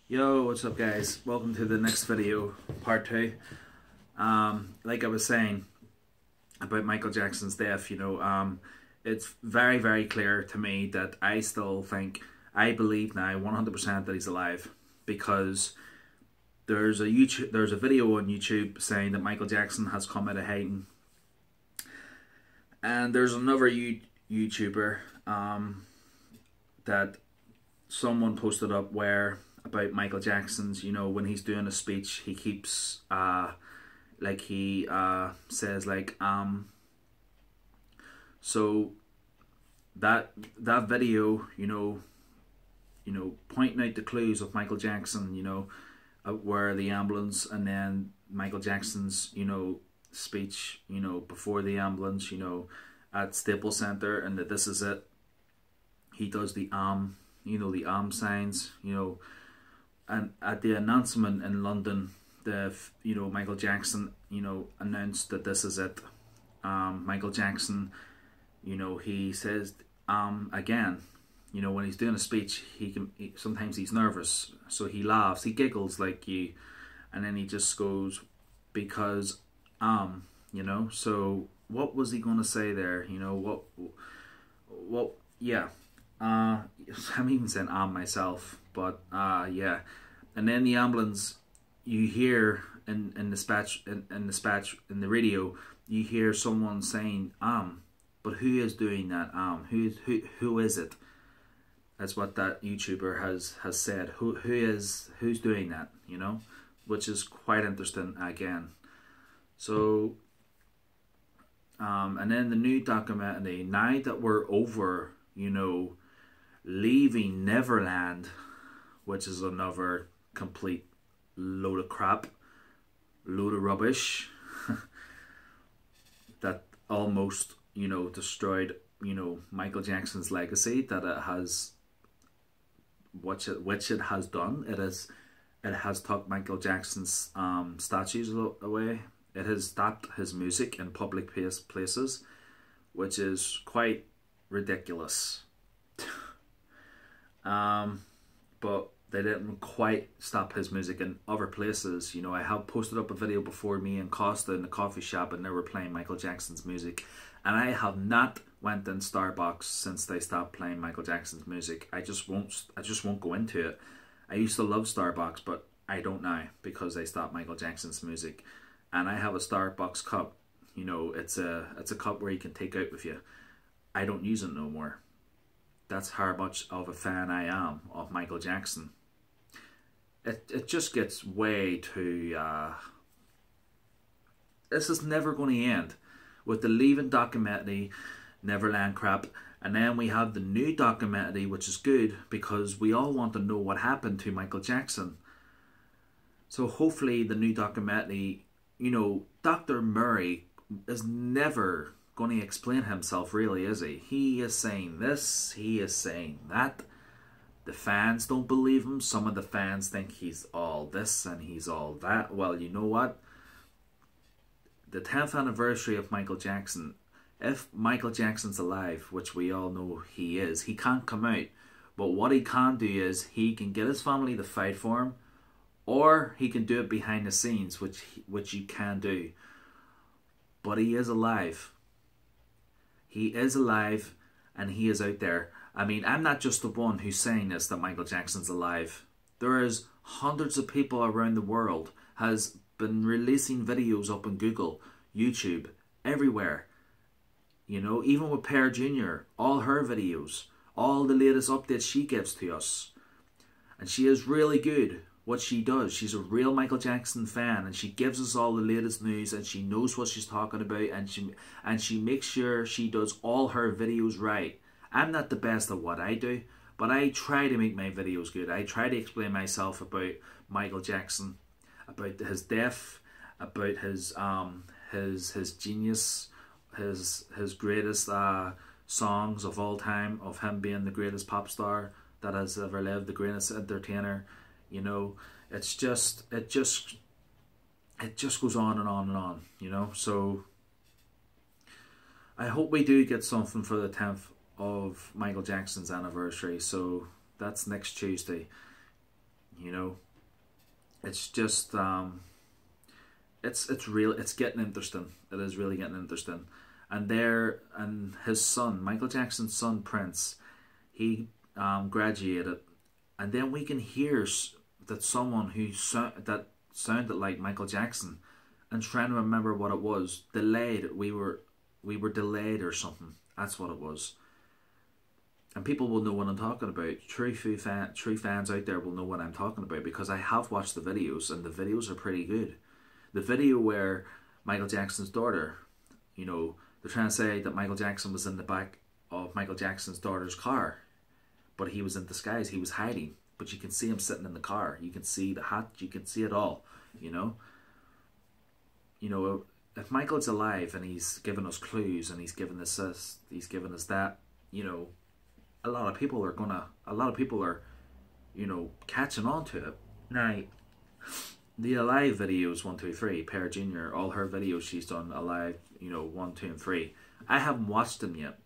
Yo, what's up guys? Welcome to the next video, part 2. Like I was saying about Michael Jackson's death, it's very, very clear to me that I believe now 100% that he's alive, because there's a video on YouTube saying that Michael Jackson has come out of hiding, and there's another YouTuber that someone posted up where about Michael Jackson's, when he's doing a speech, he keeps says so that video, pointing out the clues of Michael Jackson, where the ambulance, and then Michael Jackson's, speech, before the ambulance, at Staples Center, and that this is it. He does the the signs, and at the announcement in London, Michael Jackson, announced that this is it. Michael Jackson, he says, again, when he's doing a speech, sometimes he's nervous, so he laughs, he giggles like you, and then he just goes, because, so what was he going to say there? Yeah. I'm even saying myself, but yeah. And then the ambulance, you hear in the radio, you hear someone saying but who is doing that? Who is it? That's what that YouTuber has said. Who's doing that? Which is quite interesting again. So and then the new documentary, now that we're over, leaving Neverland, which is another complete load of crap, load of rubbish, that almost, destroyed, Michael Jackson's legacy, that it has, which it has done. It has took Michael Jackson's statues away. It has stopped his music in public places, which is quite ridiculous. But they didn't quite stop his music in other places. I have posted up a video before, me and Costa in the coffee shop, and they were playing Michael Jackson's music, and I have not went in Starbucks since they stopped playing Michael Jackson's music. I just won't go into it. I used to love Starbucks, but I don't now, because they stopped Michael Jackson's music. And I have a Starbucks cup. It's a cup where you can take out with you. I don't use it no more. That's how much of a fan I am of Michael Jackson. It just gets way too... this is never going to end. With the Leaving documentary, Neverland crap, and then we have the new documentary, which is good, because we all want to know what happened to Michael Jackson. So hopefully the new documentary, Dr. Murray is never going to explain himself, really, is he? He is saying this, he is saying that. The fans don't believe him. Some of the fans think he's all this and he's all that. Well, you know what? The 10th anniversary of Michael Jackson, if Michael Jackson's alive, which we all know he is, he can't come out. But what he can do is he can get his family to fight for him, or he can do it behind the scenes, which you can do. But he is alive. He is alive, and he is out there. I mean, I'm not just the one who's saying this, that Michael Jackson's alive. There is hundreds of people around the world has been releasing videos up on Google, YouTube, everywhere. Even with Pearl Jr., all her videos, all the latest updates she gives to us. And she is really good what she does. She's a real Michael Jackson fan, and she gives us all the latest news, and she knows what she's talking about, and she makes sure she does all her videos right. I'm not the best at what I do, but I try to make my videos good. I try to explain myself about Michael Jackson, about his death, about his genius, his greatest songs of all time, of him being the greatest pop star that has ever lived, the greatest entertainer. It just goes on and on and on, so I hope we do get something for the 10th of Michael Jackson's anniversary. So that's next Tuesday. You know, it's just it's getting interesting. It is really getting interesting. And his son, Michael Jackson's son Prince, he graduated, and then we can hear that someone that sounded like Michael Jackson, and trying to remember what it was. Delayed. We were delayed or something. That's what it was. And people will know what I'm talking about. True fans out there will know what I'm talking about, because I have watched the videos, and the videos are pretty good. The video where Michael Jackson's daughter, you know, they're trying to say that Michael Jackson was in the back of Michael Jackson's daughter's car, but he was in disguise, he was hiding. But you can see him sitting in the car. You can see the hat, you can see it all, you know. You know, if Michael's alive and he's given us clues and he's given us this, he's given us that, you know, a lot of people are, you know, catching on to it. Now, the Alive videos 1, 2, 3, Pear Jr., all her videos she's done Alive, you know, 1, 2, and 3. I haven't watched them yet.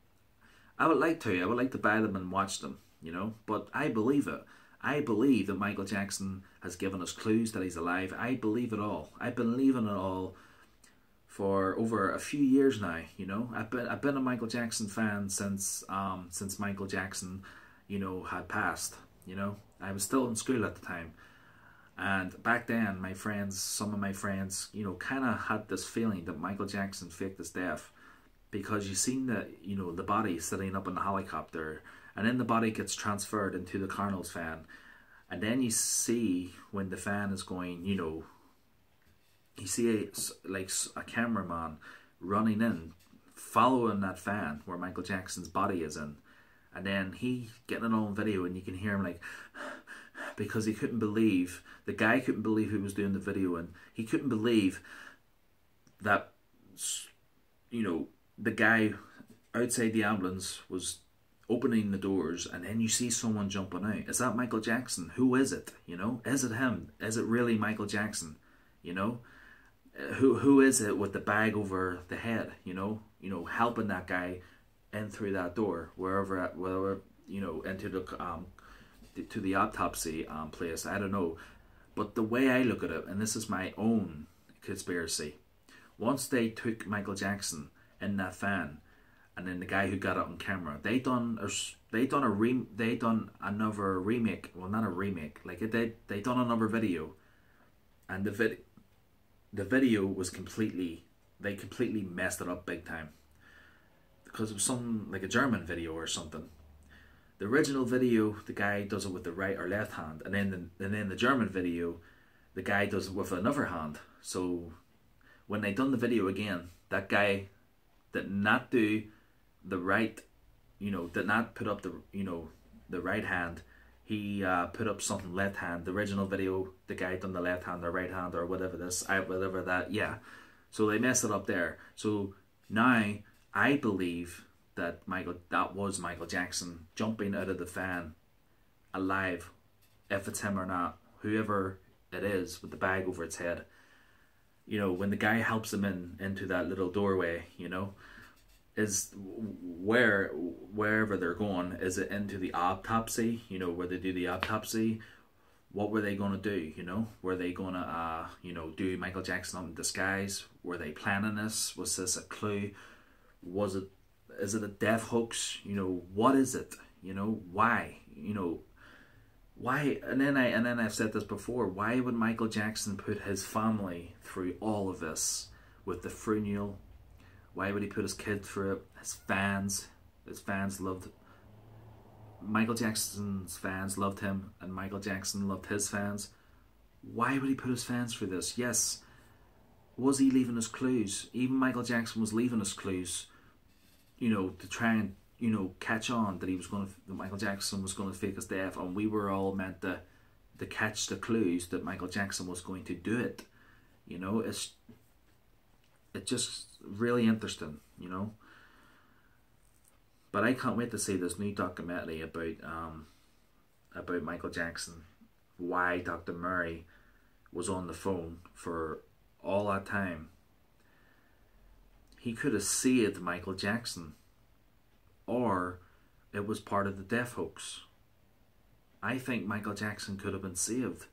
I would like to. I would like to buy them and watch them, you know. But I believe it. I believe that Michael Jackson has given us clues that he's alive. I believe it all. I've been believing it all for over a few years now, you know. I've been a Michael Jackson fan since Michael Jackson, you know, had passed, you know. I was still in school at the time. And back then, some of my friends, you know, kind of had this feeling that Michael Jackson faked his death, because you seen the body sitting up in the helicopter, and then the body gets transferred into the Cardinals fan, and then you see when the fan is going, you know, you see a cameraman running in, following that fan where Michael Jackson's body is in, and then he getting it on video, and you can hear him like, because he couldn't believe, the guy couldn't believe who was doing the video, and he couldn't believe that, you know, the guy outside the ambulance was opening the doors, and then you see someone jumping out. Is that Michael Jackson? Who is it? You know, is it him? Is it really Michael Jackson? You know, who is it with the bag over the head? You know, helping that guy in through that door, wherever, you know, into the autopsy place. I don't know, but the way I look at it, and this is my own conspiracy, once they took Michael Jackson in that van, and then the guy who got it on camera, they done another remake. Well, not a remake. Like they done another video, and the video was completely messed it up big time, because it was some like a German video or something. The original video, the guy does it with the right or left hand, and then the German video, the guy does it with another hand. So when they done the video again, that guy did not do the right, you know, did not put up the, you know, the right hand. He put up something left hand. The original video, the guy done the left hand or right hand or whatever that, yeah. So they messed it up there. So now I believe that was Michael Jackson jumping out of the fan alive, if it's him or not, whoever it is with the bag over its head. You know, when the guy helps him into that little doorway, you know, is wherever they're going, is it into the autopsy, you know, where they do the autopsy? What were they going to do, you know? Were they going to, you know, do Michael Jackson up in disguise? Were they planning this? Was this a clue? Is it a death hoax? You know, what is it? You know, why? You know, why? And then I've said this before. Why would Michael Jackson put his family through all of this with the funeral? Why would he put his kids through it? His fans loved Michael Jackson's fans loved him, and Michael Jackson loved his fans. Why would he put his fans through this? Yes, was he leaving us clues? Even Michael Jackson was leaving us clues, you know, to try and, you know, catch on that Michael Jackson was going to fake his death, and we were all meant to catch the clues that Michael Jackson was going to do it. You know, it's just really interesting, you know. But I can't wait to see this new documentary about Michael Jackson. Why Dr. Murray was on the phone for all that time. He could have saved Michael Jackson, or it was part of the death hoax. I think Michael Jackson could have been saved.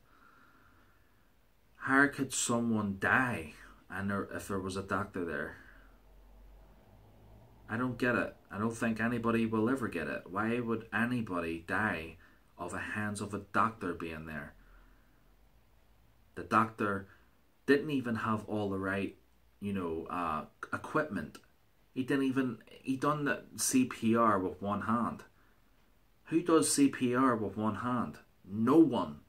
How could someone die and if there was a doctor there? I don't get it. I don't think anybody will ever get it. Why would anybody die of the hands of a doctor being there? The doctor didn't even have all the right, equipment. He done the CPR with one hand. Who does CPR with one hand? No one.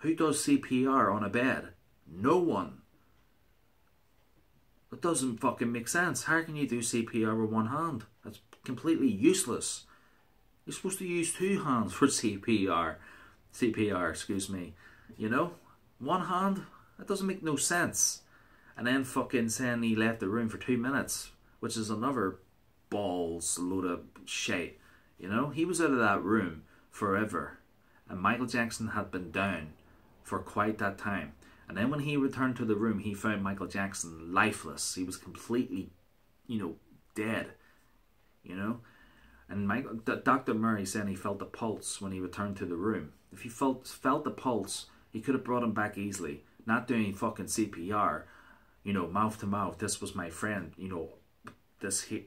Who does CPR on a bed? No one. It doesn't fucking make sense. How can you do CPR with one hand? That's completely useless. You're supposed to use two hands for CPR. CPR, excuse me. One hand? That doesn't make no sense. And then fucking saying he left the room for 2 minutes, which is another balls load of shit. He was out of that room forever. And Michael Jackson had been down for quite that time. And then when he returned to the room, he found Michael Jackson lifeless. He was completely, dead. And Dr. Murray said he felt the pulse when he returned to the room. If he felt the pulse, he could have brought him back easily. Not doing fucking CPR, mouth to mouth. This was my friend,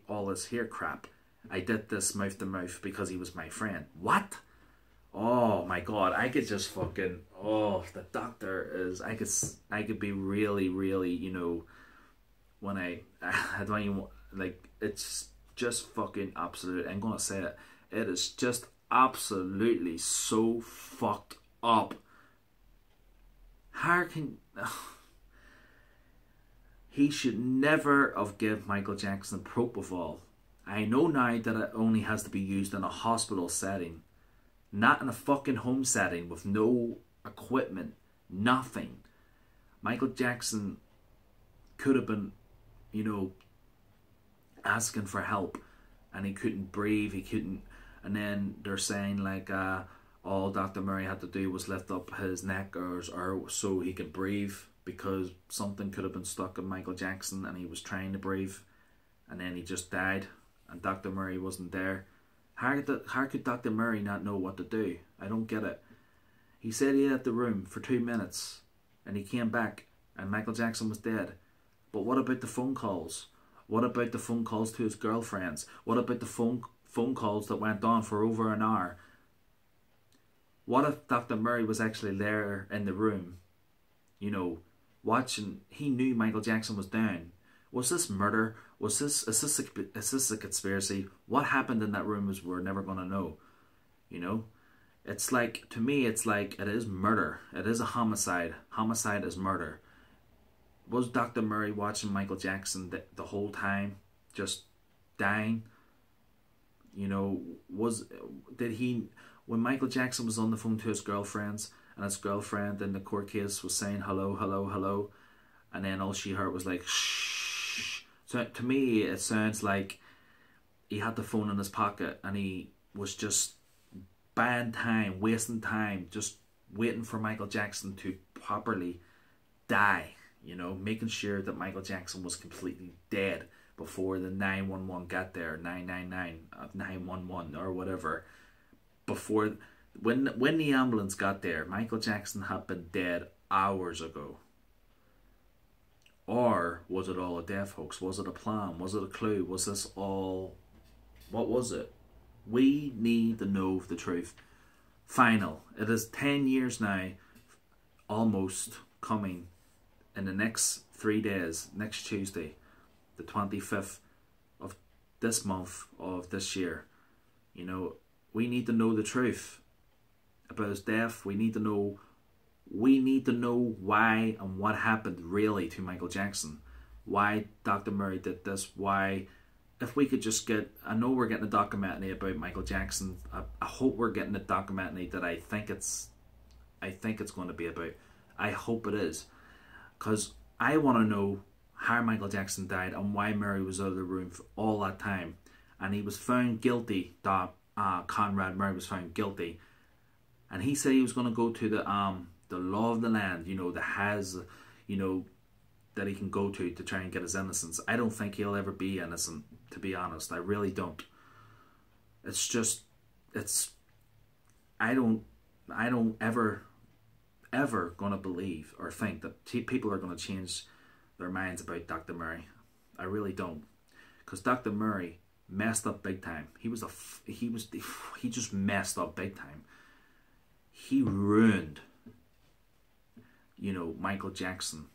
all this hair crap. I did this mouth to mouth because he was my friend. What? Oh my god, I could just fucking, the doctor is, I could be really, really, when I don't even, it's just fucking absolute, I'm gonna say it, it is just absolutely so fucked up. How can, he should never have given Michael Jackson propofol. I know now that it only has to be used in a hospital setting. Not in a fucking home setting with no equipment, nothing. Michael Jackson could have been, asking for help, and he couldn't breathe, and then they're saying all Dr. Murray had to do was lift up his neck or so he could breathe, because something could have been stuck in Michael Jackson and he was trying to breathe, and then he just died, and Dr. Murray wasn't there. How could Dr. Murray not know what to do? I don't get it. He said he left the room for 2 minutes and he came back and Michael Jackson was dead. But what about the phone calls? What about the phone calls to his girlfriends? What about the phone calls that went on for over an hour? What if Dr. Murray was actually there in the room, watching? He knew Michael Jackson was down. Was this murder? Is this a conspiracy? What happened in that room is we're never going to know. It's like, to me, it's like it is murder. It is a homicide. Homicide is murder. Was Dr. Murray watching Michael Jackson the whole time, just dying? When Michael Jackson was on the phone to his girlfriends, and his girlfriend in the court case was saying hello, hello, hello, and then all she heard was like, shh. So to me, it sounds like he had the phone in his pocket and he was just buying time, wasting time, just waiting for Michael Jackson to properly die, making sure that Michael Jackson was completely dead before the 911 got there, 999, 911 or whatever. Before, when the ambulance got there, Michael Jackson had been dead hours ago. Or was it all a death hoax? Was it a plan? Was it a clue? Was this all... What was it? We need to know the truth. Final. It is 10 years now, almost coming in the next 3 days, next Tuesday, the 25th of this month of this year. We need to know the truth about his death. We need to know why and what happened really to Michael Jackson. Why Dr. Murray did this. Why, if we could just get, I know we're getting a documentary about Michael Jackson. I hope we're getting a documentary that I think it's going to be about. I hope it is. Because I want to know how Michael Jackson died and why Murray was out of the room for all that time. And he was found guilty. Conrad Murray was found guilty. And he said he was going to go to the law of the land, that he can go to try and get his innocence. I don't think he'll ever be innocent, to be honest. I really don't. I don't ever ever going to believe or think that people are going to change their minds about Dr. Murray. I really don't, because Dr. Murray messed up big time. He just messed up big time. He ruined, Michael Jackson,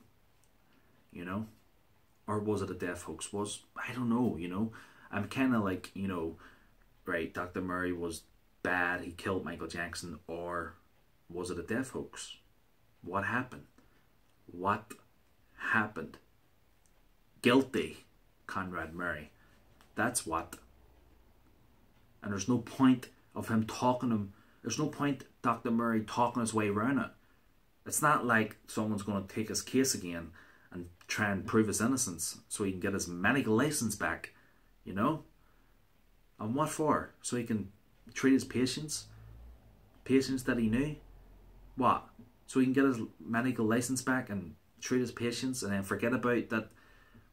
or was it a death hoax? I don't know, I'm kind of like, right, Dr. Murray was bad, he killed Michael Jackson, or was it a death hoax? What happened? What happened? Guilty, Conrad Murray. That's what. And there's no point of him talking him. There's no point Dr. Murray talking his way around it. It's not like someone's going to take his case again and try and prove his innocence so he can get his medical license back, And what for? So he can treat his patients that he knew? What? So he can get his medical license back and treat his patients and then forget about that,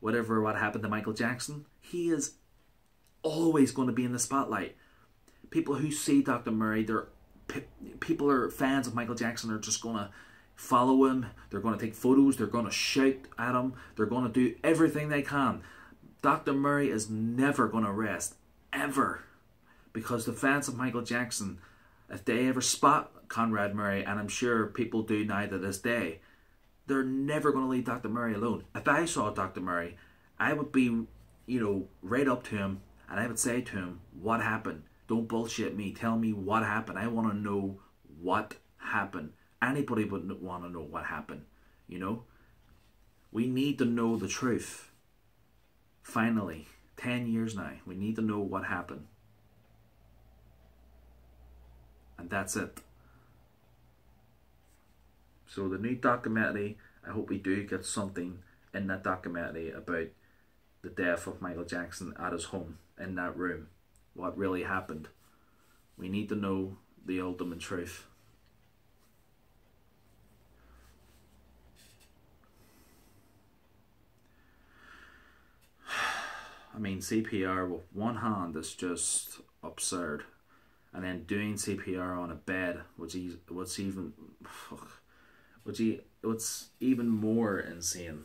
what happened to Michael Jackson? He is always going to be in the spotlight. People who see Dr. Murray, people are fans of Michael Jackson, are just going to follow him. They're going to take photos. They're going to shout at him. They're going to do everything they can. Dr. Murray is never going to rest, ever. Because the fans of Michael Jackson, if they ever spot Conrad Murray, and I'm sure people do now to this day, they're never going to leave Dr. Murray alone. If I saw Dr. Murray, I would be, right up to him, and I would say to him, what happened? Don't bullshit me. Tell me what happened. I want to know what happened. Anybody would want to know what happened, We need to know the truth. Finally, 10 years now, we need to know what happened. And that's it. So the new documentary, I hope we do get something in that documentary about the death of Michael Jackson at his home, in that room. What really happened. We need to know the ultimate truth. I mean, CPR with one hand is just absurd. And then doing CPR on a bed, what's even more insane.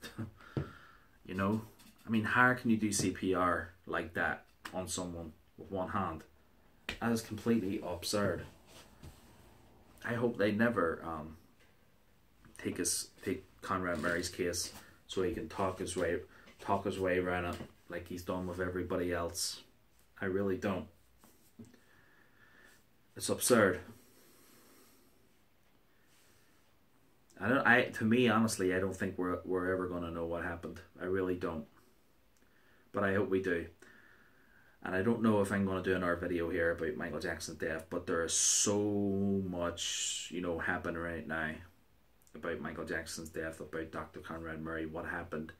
I mean, how can you do CPR like that on someone with one hand? That is completely absurd. I hope they never take Conrad Murray's case so he can talk his way around it like he's done with everybody else. I really don't. It's absurd. To me, honestly, I don't think we're ever going to know what happened. I really don't. But I hope we do. And I don't know if I'm going to do another video here about Michael Jackson's death, but there is so much, happening right now about Michael Jackson's death, about Dr. Conrad Murray, what happened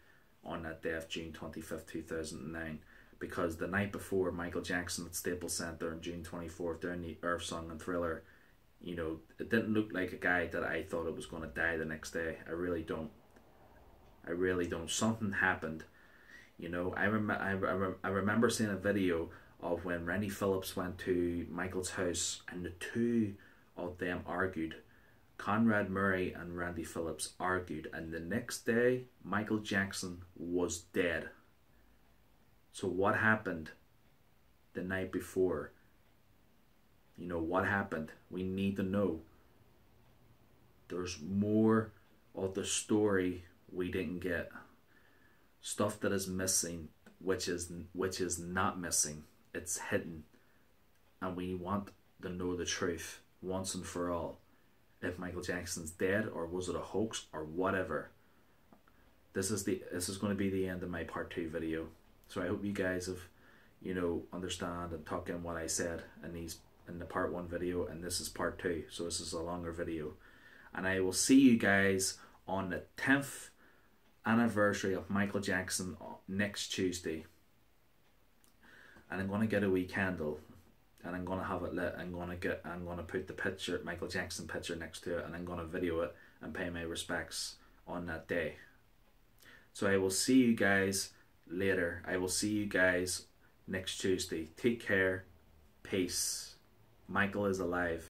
on that day of June 25th, 2009. Because the night before, Michael Jackson at Staples Center on June 24th, during the Earth Song and Thriller, it didn't look like a guy that I thought it was going to die the next day. I really don't. Something happened. I remember seeing a video of when Randy Phillips went to Michael's house and the two of them argued. Conrad Murray and Randy Phillips argued, and the next day Michael Jackson was dead. So what happened the night before? What happened? We need to know. There's more of the story we didn't get. Stuff that is missing, which is not missing. It's hidden. And we want to know the truth once and for all. If Michael Jackson's dead, or was it a hoax, or whatever. This is going to be the end of my part 2 video. So I hope you guys have, understand and took in what I said in the part 1 video, and this is part 2. So this is a longer video. And I will see you guys on the 10th anniversary of Michael Jackson next Tuesday. And I'm going to get a wee candle, and I'm going to have it lit. I'm going to put the picture, Michael Jackson picture, next to it, and I'm going to video it and pay my respects on that day. So I will see you guys later. I will see you guys next Tuesday. Take care. Peace. Michael is alive.